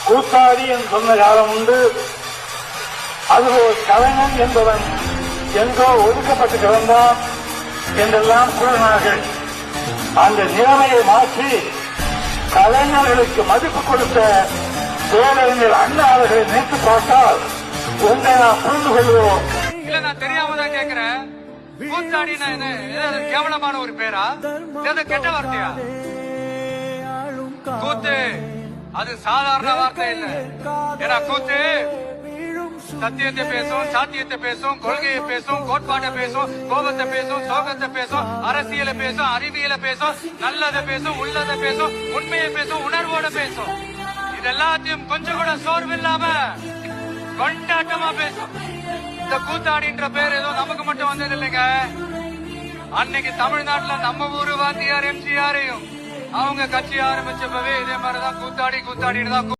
கூத்தாடி என்று சொன்ன காலம் உண்டு. அது ஒரு கலைஞன் என்பவன் எங்கோ ஒதுக்கப்பட்டு கிடந்தான் என்றெல்லாம் கூறினார்கள். அந்த நிலைமையை மாற்றி கலைஞர்களுக்கு மதிப்பு கொடுத்த பேரறிஞர் அண்ணா அவர்களை நினைத்து பார்த்தால் ஒன்றை நாம் புரிந்து கொள்வோம். இல்ல, நான் தெரியாம தான் கேட்கிறேன். கூத்தாடினா என்ன? ஏதாவது கேவலமான ஒரு பேரா? ஏதாவது கெட்ட வார்த்தையா? கூத்து அது சாதாரண வார்த்தை இல்ல. ஏன்னா கூத்து சத்தியத்தை பேசும், சாத்தியத்தை பேசும், கொள்கையை பேசும், கோட்பாட்டை பேசும், கோபத்தை பேசும், சோகத்தை பேசும், அரசியலை பேசும், அறிவியலை பேசும், நல்லதை பேசும், உள்ளதை பேசும், உண்மையை பேசும், உணர்வோட பேசும். இது எல்லாத்தையும் கொஞ்சம் கூட சோர்வு இல்லாம கொண்டாட்டமா பேசும். இந்த கூத்தாடின்ற பேர் ஏதோ நமக்கு மட்டும் வந்தது இல்லைங்க. அன்னைக்கு தமிழ்நாட்டுல நம்ம ஊரு வாத்தியார் எம்ஜிஆரையும் அவங்க கட்சி ஆரம்பிச்சப்பவே இதே மாதிரிதான் கூத்தாடின்னு தான்